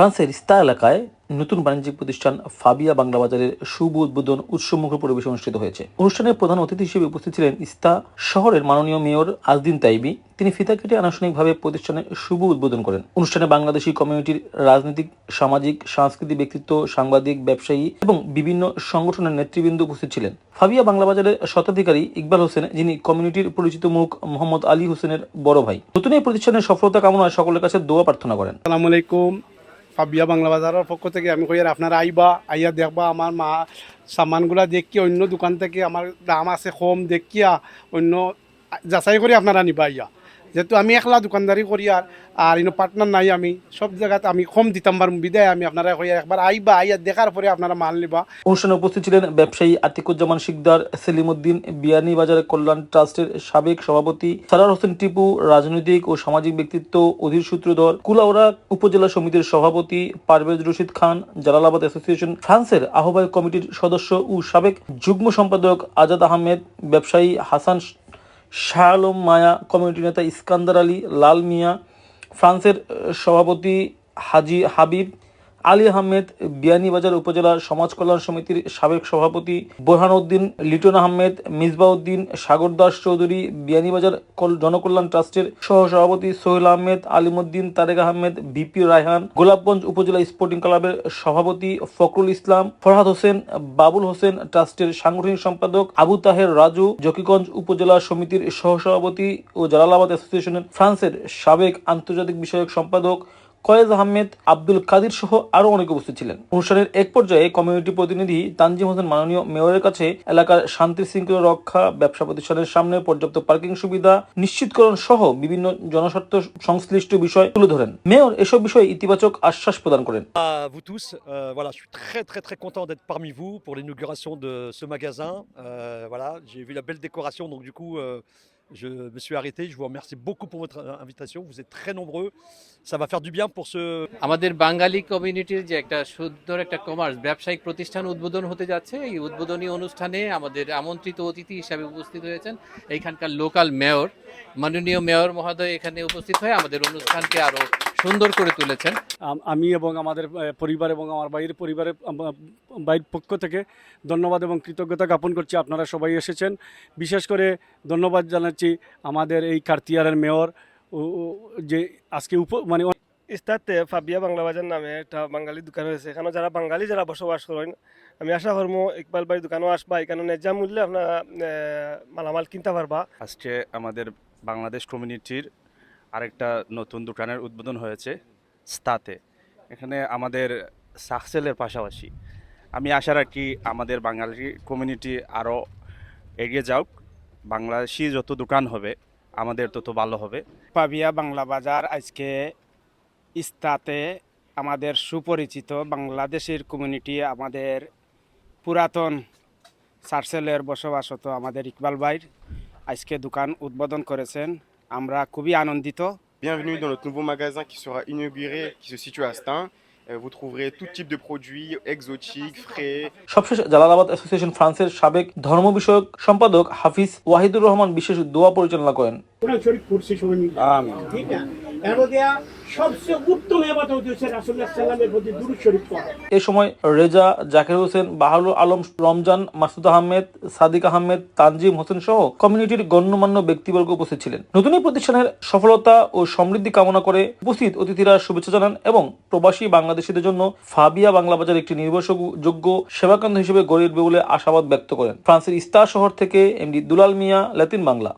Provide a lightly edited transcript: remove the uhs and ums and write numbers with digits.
ফ্রান্সের ইস্তা এলাকায় নতুন বাণিজ্যিক প্রতিষ্ঠান ফাবিয়া বাংলা বাজারের শুভ উদ্বোধন উৎসবমুখর পরিবেশে অনুষ্ঠিত হয়েছে। অনুষ্ঠানের প্রধান অতিথি হিসেবে উপস্থিত ছিলেন ইস্তা শহরের মাননীয় মেয়র আজদিন তাইবি। তিনি ফিতা কেটে আনুষ্ঠানিকভাবে প্রতিষ্ঠানের শুভ উদ্বোধন করেন। অনুষ্ঠানে বাংলাদেশি কমিউনিটির রাজনৈতিক, সামাজিক, সাংস্কৃতিক ব্যক্তিত্ব, সাংবাদিক, ব্যবসায়ী এবং বিভিন্ন সংগঠনের নেতৃবৃন্দ উপস্থিত ছিলেন। ফাবিয়া বাংলা বাজারের স্বত্বাধিকারী ইকবাল হোসেন, যিনি কমিউনিটির পরিচিত মুখ, মোহাম্মদ আলী হোসেনের বড় ভাই, নতুন এই প্রতিষ্ঠানের সফলতা কামনায় সকলের কাছে দোয়া প্রার্থনা করেন। আসসালামু আলাইকুম। ফাবিয়া বাংলা বাজারের পক্ষ থেকে আমি কই আপনারা আইয়া দেখবা আমার মা সামানগুলা দেখিয়া অন্য দোকান থেকে আমার দাম আছে কম দেখিয়া অন্য যাচাই করে আপনারা নিবা আইয়া, যেহেতু আমি একলা দোকানদারি করি আর ইনো পার্টনার নাই, আমি সব জায়গাতে আমি কম দিতাম পারম বিদায় আমি আপনারা কই একবার আইয়া দেখার পরে আপনারা মাল নিবা। অনুষ্ঠানে উপস্থিত ছিলেন ব্যবসায়ী আতিকুজ্জামান শিকদার, সেলিমউদ্দিন, বিয়ানীবাজার কল্যাণ ট্রাস্টের সাবেক সভাপতি সারার হোসেন টিপু, রাজনৈতিক ও সামাজিক ব্যক্তিত্ব অধীর সূত্রধর, কুলাউড়া উপজেলা সমিতির সভাপতি পারভেজ রশিদ খান, জালালাবাদ অ্যাসোসিয়েশন ফ্রান্সের আহ্বায়ক কমিটির সদস্য ও সাবেক যুগ্ম সম্পাদক আজাদ আহমেদ, ব্যবসায়ী হাসান শাহ আলম মায়া, কমিউনিটি নেতা ইস্কান্দার আলী, লাল মিয়া, ফ্রান্সের সভাপতি হাজি হাবিব, আলী আহমেদ, বিয়ানীবাজার উপজেলা সমাজ কল্যাণ সমিতির সাবেক সভাপতি বোরহানউদ্দিন, লিটন আহমেদ, মিসবাউদ্দিন, সাগর দাস চৌধুরী, বিয়ানীবাজার জনকল্যাণ ট্রাস্টের সহসভাপতি সোহেল আহমেদ, আলিমউদ্দিন, তারেক আহমেদ, ভিপি রায়হান, গোলাপগঞ্জ উপজেলা স্পোর্টিং ক্লাবের সভাপতি ফখরুল ইসলাম, ফরহাদ হোসেন, বাবুল হোসেন, ট্রাস্টের সাংগঠনিক সম্পাদক আবু তাহের রাজু, জকিগঞ্জ উপজেলা সমিতির সহসভাপতি ও জালালাবাদ অ্যাসোসিয়েশনের ফ্রান্সের সাবেক আন্তর্জাতিক বিষয়ক সম্পাদক কয়েজ আহমেদ, আব্দুল কাদির সহ আরো অনেকে উপস্থিত ছিলেন। অনুষ্ঠানের এক পর্যায়ে কমিউনিটি প্রতিনিধি তানজিম হোসেন মাননীয় মেয়রের কাছে এলাকার শান্তি শৃঙ্খলা রক্ষা, ব্যবসা প্রতিষ্ঠানের সামনে পর্যাপ্ত পার্কিং সুবিধা নিশ্চিতকরণ সহ বিভিন্ন জনস্বার্থ সংশ্লিষ্ট বিষয় তুলে ধরেন। মেয়র এসব বিষয়ে ইতিবাচক আশ্বাস প্রদান করেন। Vous tous, voilà, je suis très content d'être parmi vous pour l'inauguration de ce magasin. Voilà, j'ai vu la belle décoration, donc du coup, je me suis arrêté. Je vous remercie beaucoup pour votre invitation. Vous êtes très nombreux. Ça va faire du bien pour ce. আমাদের বাঙালি কমিউনিটির যে একটা সুন্দর একটা commerce ব্যবসায়িক প্রতিষ্ঠান উদ্বোধন হতে যাচ্ছে, এই উদ্বোধনী অনুষ্ঠানে আমাদের আমন্ত্রিত অতিথি হিসাবে উপস্থিত হয়েছেন এইখানকার লোকাল মেয়র, মাননীয় মেয়র মহোদয় এখানে উপস্থিত হয়ে আমাদের অনুষ্ঠানকে আরো সুন্দর করে তুলেছেন। আমি এবং আমাদের পরিবার এবং আমার পরিবারের পক্ষ থেকে ধন্যবাদ এবং কৃতজ্ঞতা জ্ঞাপন করছি। আপনারা সবাই এসেছেন। বিশেষ করে ধন্যবাদ জানাচ্ছি আমাদের এই কার্তিয়ারের মেয়র, যে আজকে ইস্তাতে ফাবিয়া বাংলা বাজার নামে একটা বাঙালি দোকান হয়েছে। এখানে যারা বসবাস করেন, আমি আশা করবো ইকবাল ভাই দোকানও আসবা, এখানে ন্যায্য মূল্যে আপনারা মালামাল কিনতে পারবা। আজকে আমাদের বাংলাদেশ কমিউনিটির আরেকটা নতুন দোকানের উদ্বোধন হয়েছে স্তাতে। এখানে আমাদের সাকসেলের পাশাপাশি আমি আশা রাখি আমাদের বাঙালি কমিউনিটি আরও এগিয়ে যাওক। বাংলাদেশি যত দোকান হবে আমাদের তত ভালো হবে। ফাবিয়া বাংলা বাজার আজকে ইস্তাতে আমাদের সুপরিচিত বাংলাদেশের কমিউনিটি, আমাদের পুরাতন সার্সেলের বসবাসত আমাদের ইকবাল ভাইর আজকে দোকান উদ্বোধন করেছেন। আমরা খুবই আনন্দিত। Bienvenue dans notre nouveau magasin qui sera inauguré, qui se situe à Stein. Vous trouverez tout type de produits exotiques, frais. সবশেষে জালালাবাদ অ্যাসোসিয়েশন ফ্রান্সের সাবেক ধর্ম বিষয়ক সম্পাদক হাফিজ ওয়াহিদুর রহমান বিশেষ দোয়া পরিচালনা করেন। এ সময় রেজা, জাকির হোসেন, বাহারুল আলম, রমজান, মাসুদ আহমেদ, সাদিক আহমেদ, তানজিম হোসেন সহ কমিউনিটির গণ্যমান্য ব্যক্তিবর্গ উপস্থিত ছিলেন। নতুন এই প্রতিষ্ঠানের সফলতা ও সমৃদ্ধি কামনা করে উপস্থিত অতিথিরা শুভেচ্ছা জানান এবং প্রবাসী বাংলাদেশিদের জন্য ফাবিয়া বাংলা বাজার একটি নির্ভরযোগ্য সেবাকেন্দ্র হিসেবে গড়ে উঠবে বলে আশাবাদ ব্যক্ত করেন। ফ্রান্সের ইস্তা শহর থেকে এমডি দুলাল মিয়া, ল্যাতিন বাংলা।